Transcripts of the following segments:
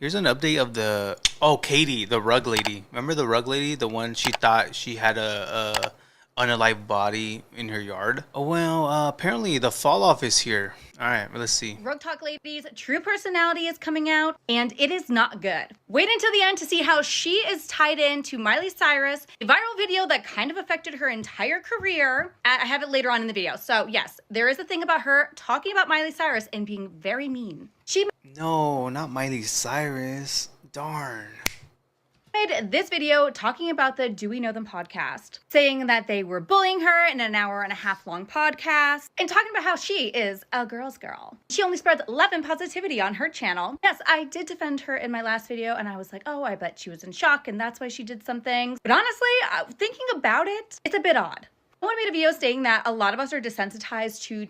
Here's an update of the Katie, the rug lady. Remember the rug lady, the one she thought she had a unalive body in her yard. Oh well, apparently the fall off is here. All right, let's see. Rug Talk Lady's true personality is coming out, and it is not good. Wait until the end to see how she is tied into Miley Cyrus, a viral video that kind of affected her entire career. I have it later on in the video. So yes, there is a thing about her talking about Miley Cyrus and being very mean. No, not Miley Cyrus. Darn. Made this video talking about the Do We Know Them podcast, saying that they were bullying her in an hour and a half long podcast, and talking about how she is a girl's girl. She only spreads love and positivity on her channel. Yes, I did defend her in my last video, and I was like, oh, I bet she was in shock, and that's why she did some things. But honestly, thinking about it, it's a bit odd. Someone made a video saying that a lot of us are desensitized to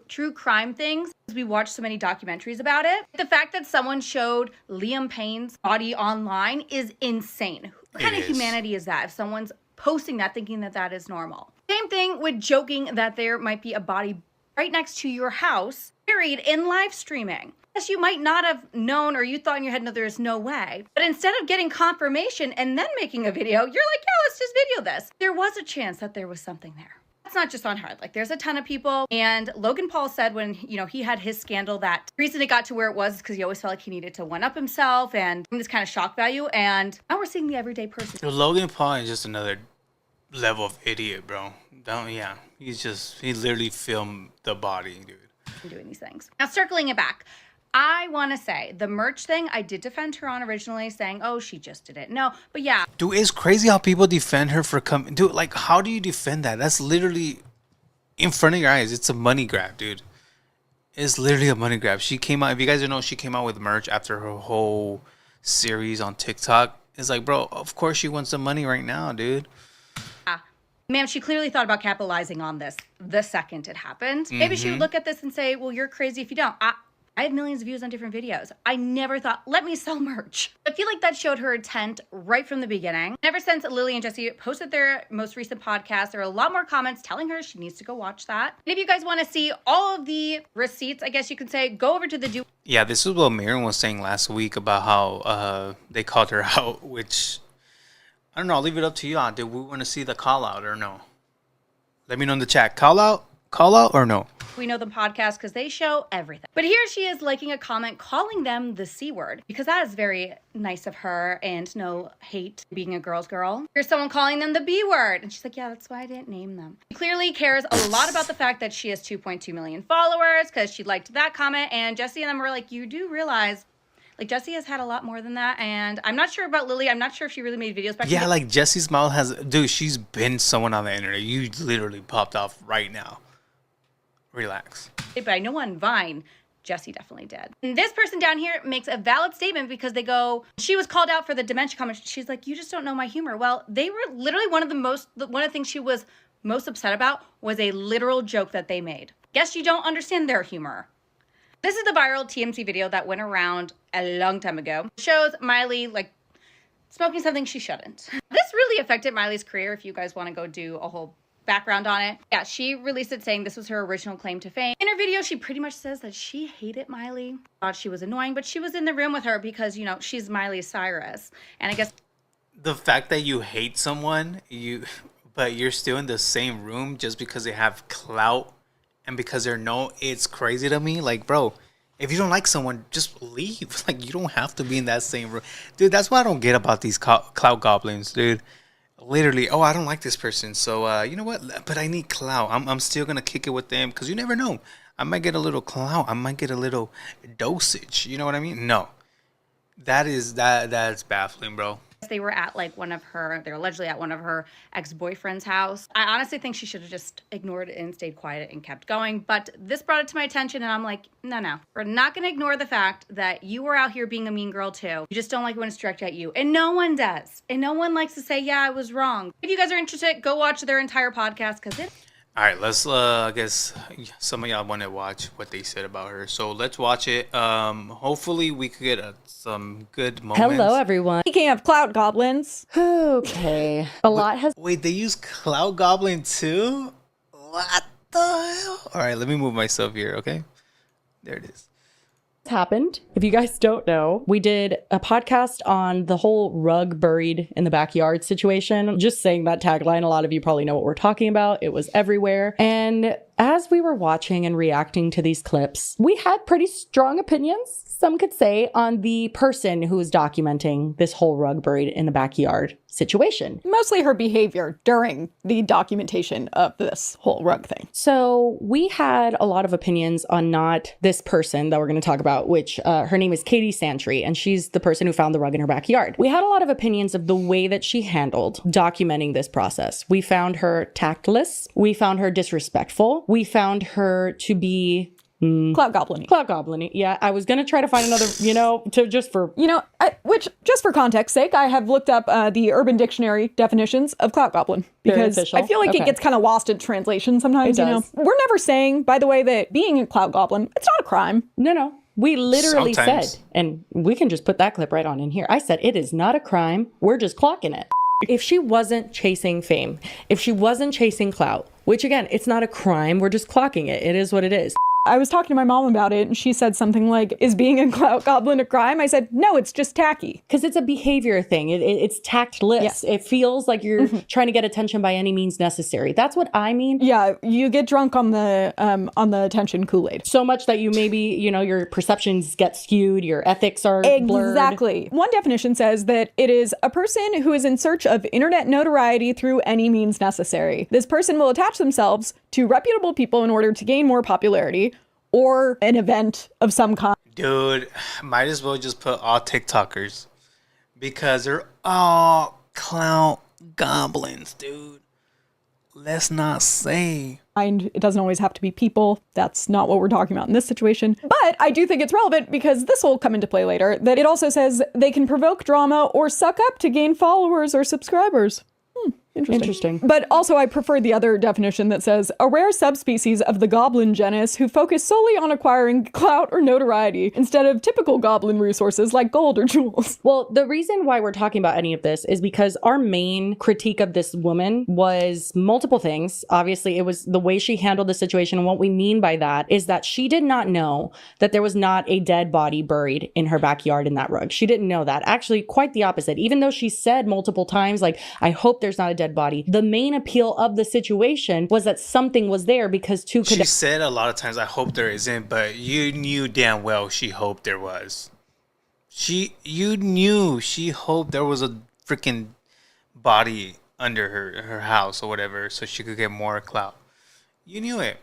true crime things because we watch so many documentaries about it. The fact that someone showed Liam Payne's body online is insane. What kind of humanity is that if someone's posting that thinking that that is normal? Same thing with joking that there might be a body right next to your house buried in live streaming. Yes, you might not have known, or you thought in your head, no, there is no way. But instead of getting confirmation and then making a video, you're like, yeah, let's just video this. There was a chance that there was something there. That's not just on her. Like, there's a ton of people. And Logan Paul said when, he had his scandal that the reason it got to where it was because he always felt like he needed to one-up himself and this kind of shock value. And now we're seeing the everyday person. So Logan Paul is just another level of idiot, bro. He literally filmed the body, dude. Doing these things. Now, circling it back. I want to say the merch thing, I did defend her on originally saying, oh, she just didn't know. But yeah. Dude, it's crazy how people defend her for coming. Dude, like, how do you defend that? That's literally in front of your eyes. It's a money grab, dude. It's literally a money grab. She came out, if you guys don't know, she came out with merch after her whole series on TikTok. It's like, bro, of course she wants the money right now, dude. Ma'am, she clearly thought about capitalizing on this the second it happened. Maybe she would look at this and say, well, you're crazy if you don't. I have millions of views on different videos. I never thought, let me sell merch. I feel like that showed her intent right from the beginning. Ever since Lily and Jessie posted their most recent podcast, there are a lot more comments telling her she needs to go watch that. And if you guys want to see all of the receipts, I guess you could say, go over to the Yeah, this is what Miriam was saying last week about how they called her out, which, I don't know, I'll leave it up to you. Did we want to see the call out or no? Let me know in the chat. Call out or no? We Know Them podcast because they show everything. But here she is liking a comment calling them the C word because that is very nice of her and no hate being a girl's girl. Here's someone calling them the B word. And she's like, yeah, that's why I didn't name them. She clearly cares a lot about the fact that she has 2.2 million followers because she liked that comment. And Jessie and them were like, you do realize like Jessie has had a lot more than that. And I'm not sure about Lily. I'm not sure if she really made videos back. Yeah, like Jessie's mouth has, dude, she's been someone on the internet. You literally popped off right now. Relax. But I know on Vine, Jessie definitely did. And this person down here makes a valid statement because they go, she was called out for the dementia comment. She's like, you just don't know my humor. Well, they were literally one of the things she was most upset about was a literal joke that they made. Guess you don't understand their humor. This is the viral TMZ video that went around a long time ago. It shows Miley like smoking something she shouldn't. This really affected Miley's career if you guys want to go do a whole background on it. Yeah, she released it saying this was her original claim to fame. In her video, she pretty much says that she hated Miley, thought she was annoying, but she was in the room with her because, she's Miley Cyrus. And I guess the fact that you hate someone, but you're still in the same room just because they have clout and because they're it's crazy to me. Like, bro, if you don't like someone, just leave. Like, you don't have to be in that same room. Dude, that's what I don't get about these clout goblins, dude. Literally, I don't like this person, so you know what? But I need clout. I'm still gonna kick it with them because you never know. I might get a little clout. I might get a little dosage. You know what I mean? No, that's baffling, bro. They were at they're allegedly at one of her ex-boyfriend's house. I honestly think she should have just ignored it and stayed quiet and kept going. But this brought it to my attention and I'm like, no. We're not going to ignore the fact that you were out here being a mean girl too. You just don't like when it's directed at you. And no one does. And no one likes to say, yeah, I was wrong. If you guys are interested, go watch their entire podcast because it... All right, let's, I guess some of y'all want to watch what they said about her. So let's watch it. Hopefully we could get some good moments. Hello, everyone. Speaking of cloud goblins. Okay. A lot has... Wait, they use Cloud Goblin too? What the hell? All right, let me move myself here, okay? There it is. happened. If you guys don't know, we did a podcast on the whole rug buried in the backyard situation. Just saying that tagline, a lot of you probably know what we're talking about. It was everywhere. And as we were watching and reacting to these clips, we had pretty strong opinions, some could say, on the person who was documenting this whole rug buried in the backyard situation. Mostly her behavior during the documentation of this whole rug thing. So we had a lot of opinions on not this person that we're going to talk about, which her name is Katie Santry, and she's the person who found the rug in her backyard. We had a lot of opinions of the way that she handled documenting this process. We found her tactless. We found her disrespectful. We found her to be Clout goblin-y. Clout goblin-y. Yeah, I was going to try to find another, which, just for context sake, I have looked up the Urban Dictionary definitions of clout goblin. Because I feel like it gets kind of lost in translation sometimes, you know? We're never saying, by the way, that being a clout goblin, it's not a crime. No. We literally Sometimes. said, and we can just put that clip right on in here. I said, it is not a crime. We're just clocking it. If she wasn't chasing fame, if she wasn't chasing clout, which again, it's not a crime. We're just clocking it. It is what it is. I was talking to my mom about it, and she said something like, is being a clout goblin a crime? I said, no, it's just tacky. Because it's a behavior thing. It's tactless. Yes. It feels like you're trying to get attention by any means necessary. That's what I mean. Yeah, you get drunk on the attention Kool-Aid. So much that you maybe, your perceptions get skewed, your ethics are blurred. Exactly. One definition says that it is a person who is in search of internet notoriety through any means necessary. This person will attach themselves to reputable people in order to gain more popularity or an event of some kind. Dude, might as well just put all TikTokers. Because they're all clout goblins, dude. Let's not say. It doesn't always have to be people. That's not what we're talking about in this situation. But I do think it's relevant because this will come into play later, that it also says they can provoke drama or suck up to gain followers or subscribers. Interesting. But also I prefer the other definition that says a rare subspecies of the goblin genus who focus solely on acquiring clout or notoriety instead of typical goblin resources like gold or jewels. Well, the reason why we're talking about any of this is because our main critique of this woman was multiple things. Obviously, it was the way she handled the situation. And what we mean by that is that she did not know that there was not a dead body buried in her backyard in that rug. She didn't know that. Actually, quite the opposite. Even though she said multiple times, like, I hope there's not a dead body. The main appeal of the situation was that something was there because She said a lot of times, I hope there isn't, but you knew damn well she hoped there was. You knew she hoped there was a freaking body under her house or whatever so she could get more clout. You knew it.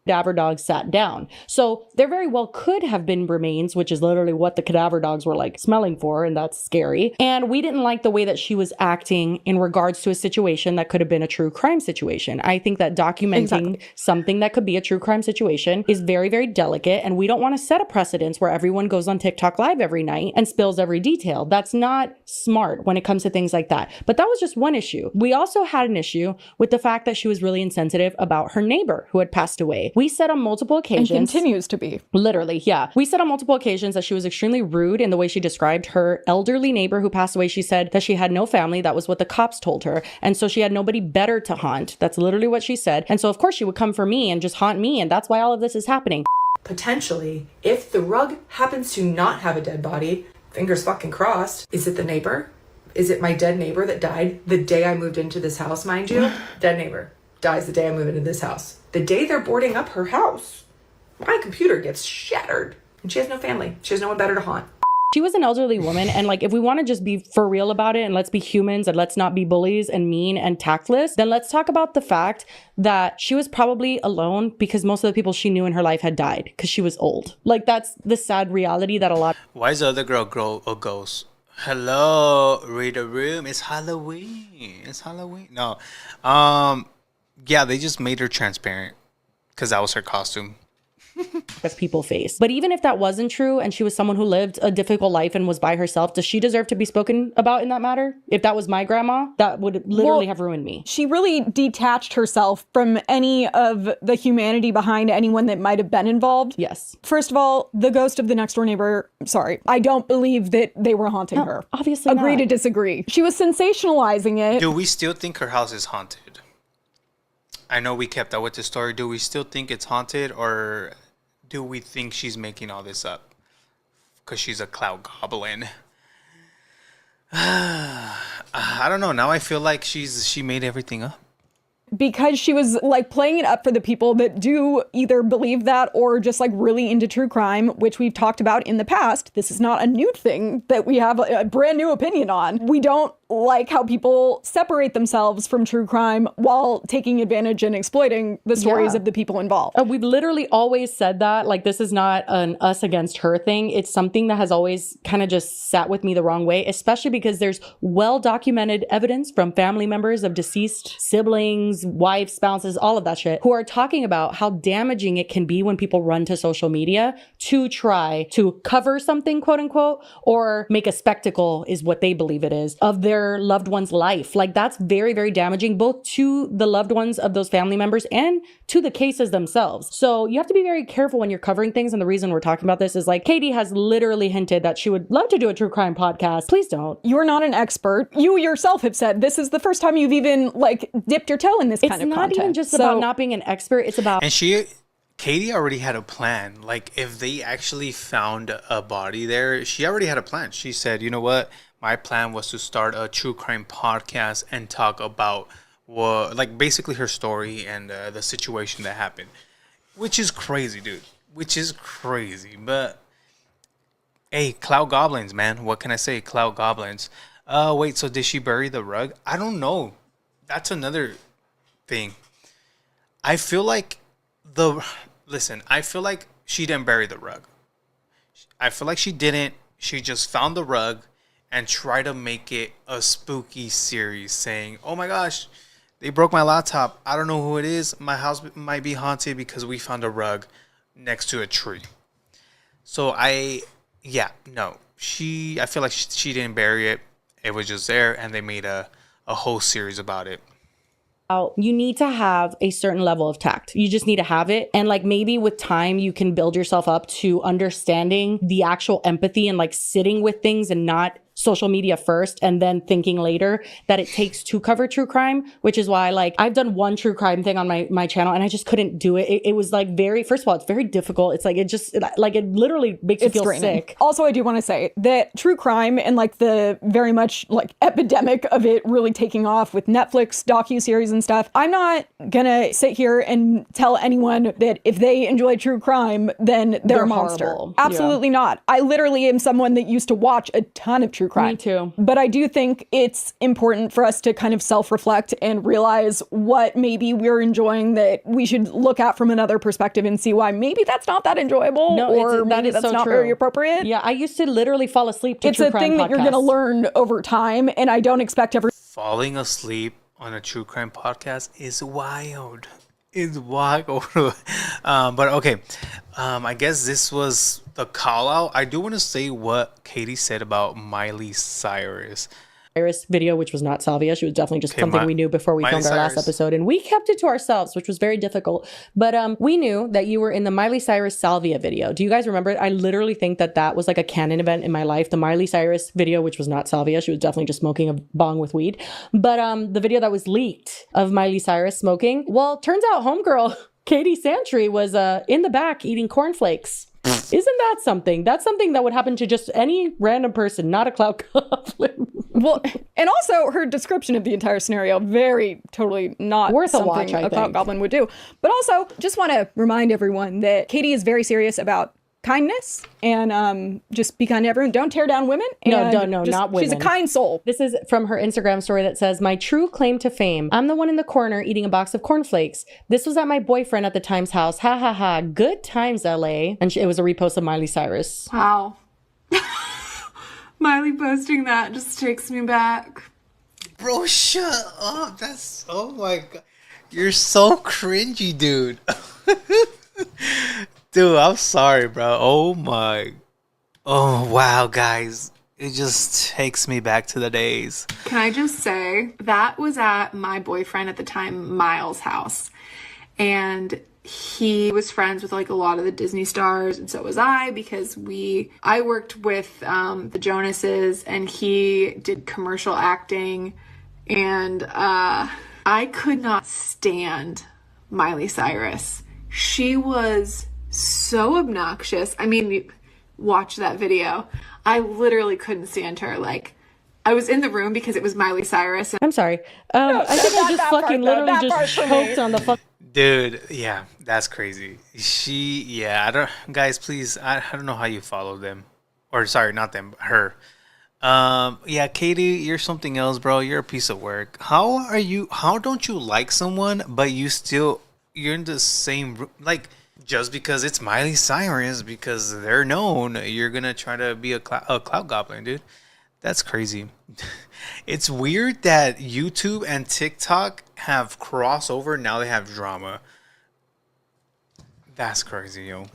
cadaver dogs sat down. So there very well could have been remains, which is literally what the cadaver dogs were like smelling for, and that's scary. And we didn't like the way that she was acting in regards to a situation that could have been a true crime situation. I think that documenting something that could be a true crime situation is very, very delicate, and we don't want to set a precedence where everyone goes on TikTok live every night and spills every detail. That's not smart when it comes to things like that. But that was just one issue. We also had an issue with the fact that she was really insensitive about her neighbor who had passed away. We said on multiple occasions, and continues to be. Literally, yeah. We said on multiple occasions that she was extremely rude in the way she described her elderly neighbor who passed away. She said that she had no family. That was what the cops told her. And so she had nobody better to haunt. That's literally what she said. And so of course she would come for me and just haunt me. And that's why all of this is happening. Potentially, if the rug happens to not have a dead body, fingers fucking crossed, is it the neighbor? Is it my dead neighbor that died the day I moved into this house, mind you? Dead neighbor dies the day I move into this house. The day they're boarding up her house, my computer gets shattered. And she has no family. She has no one better to haunt. She was an elderly woman, and like, if we want to just be for real about it and let's be humans and let's not be bullies and mean and tactless, then let's talk about the fact that she was probably alone because most of the people she knew in her life had died because she was old. Like, that's the sad reality that a lot. Why is the other girl goes, hello, read a room, it's Halloween. It's Halloween. No. Yeah, they just made her transparent because that was her costume. As people face. But even if that wasn't true and she was someone who lived a difficult life and was by herself, does she deserve to be spoken about in that matter? If that was my grandma, that would literally have ruined me. She really detached herself from any of the humanity behind anyone that might have been involved. Yes. First of all, the ghost of the next door neighbor, sorry, I don't believe that they were haunting her. Obviously Agree not. to disagree. She was sensationalizing it. Do we still think her house is haunted? I know we kept up with the story. Do we still think it's haunted, or do we think she's making all this up? because she's a clout goblin. I don't know. Now I feel like she made everything up. Because she was like playing it up for the people that do either believe that or just like really into true crime, which we've talked about in the past. This is not a new thing that we have a brand new opinion on. We don't like how people separate themselves from true crime while taking advantage and exploiting the stories of the people involved. We've literally always said that. Like, this is not an us against her thing. It's something that has always kind of just sat with me the wrong way, especially because there's well-documented evidence from family members of deceased siblings, wives, spouses, all of that shit, who are talking about how damaging it can be when people run to social media to try to cover something, quote unquote, or make a spectacle, is what they believe it is, of their loved one's life. Like, that's very, very damaging, both to the loved ones of those family members and to the cases themselves. So you have to be very careful when you're covering things. And the reason we're talking about this is, like, Katie has literally hinted that she would love to do a true crime podcast. Please don't. You're not an expert. You yourself have said this is the first time you've even like dipped your toe in this kind of content. It's not even just about not being an expert. It's about... And Katie already had a plan. Like, if they actually found a body there, she already had a plan. She said, you know what? My plan was to start a true crime podcast and talk about like basically her story and the situation that happened, which is crazy, dude. Which is crazy. But hey, clout goblins, man. What can I say? Clout goblins. Wait. So did she bury the rug? I don't know. That's another thing. I feel like I feel like she didn't bury the rug. I feel like she didn't. She just found the rug and try to make it a spooky series saying, oh my gosh, they broke my laptop. I don't know who it is. My house might be haunted because we found a rug next to a tree. So I feel like she didn't bury it. It was just there, and they made a whole series about it. You need to have a certain level of tact. You just need to have it. And like, maybe with time, you can build yourself up to understanding the actual empathy and like sitting with things and not social media first and then thinking later that it takes to cover true crime, which is why, like, I've done one true crime thing on my channel and I just couldn't do it. It was like first of all, it's very difficult. It's like, it literally makes you feel sick. Also, I do want to say that true crime and like the very much like epidemic of it really taking off with Netflix docuseries and stuff. I'm not gonna sit here and tell anyone that if they enjoy true crime, then they're a monster. Horrible. Absolutely not. I literally am someone that used to watch a ton of true crime. Me too. But I do think it's important for us to kind of self-reflect and realize what maybe we're enjoying that we should look at from another perspective and see why maybe that's not that enjoyable, or maybe that's not very appropriate. Yeah, I used to literally fall asleep to true crime podcasts. It's a thing that you're going to learn over time, and I don't expect Falling asleep on a true crime podcast is wild. It's wild. But okay, I guess this was the call out. I do want to say what Katie said about Miley Cyrus video, which was not salvia. She was definitely just something we knew before we filmed our last episode, and we kept it to ourselves, which was very difficult. But we knew that you were in the Miley Cyrus salvia video. Do you guys remember it? I literally think that was like a canon event in my life. The Miley Cyrus video, which was not salvia. She was definitely just smoking a bong with weed. But the video that was leaked of Miley Cyrus smoking, well, turns out homegirl Katie Santry was in the back eating cornflakes. Isn't that something? That's something that would happen to just any random person, not a clout goblin. Well, and also her description of the entire scenario, very totally not worth a something watch, I a clout think. goblin would do. But also, just want to remind everyone that Katie is very serious about kindness and just be kind to everyone. Don't tear down women. No, not women. She's a kind soul. This is from her Instagram story that says, my true claim to fame. I'm the one in the corner eating a box of cornflakes. This was at my boyfriend at the time's house. Ha ha ha. Good times, LA. And it was a repost of Miley Cyrus. Wow. Miley posting that just takes me back. Bro, shut up. Oh my God. You're so cringy, dude. Dude, I'm sorry, bro. Oh, wow, guys. It just takes me back to the days. Can I just say, that was at my boyfriend at the time, Miles' house. And he was friends with like a lot of the Disney stars, and so was I, because I worked with the Jonases, and he did commercial acting, and I could not stand Miley Cyrus. She was so obnoxious. I mean, watch that video. I literally couldn't stand her. Like, I was in the room because it was Miley Cyrus. I'm sorry. I think I just that fucking part, though. literally That just part for me. choked on the fuck. Dude, yeah, that's crazy. I don't, guys, please, I don't know how you follow them. Or, sorry, not them, her. Yeah, Katie, you're something else, bro. You're a piece of work. How don't you like someone, but you're in the same, like, just because it's Miley Cyrus, because they're known, you're gonna try to be a clout goblin, dude. That's crazy. It's weird that YouTube and TikTok have crossover. Now they have drama. That's crazy, yo.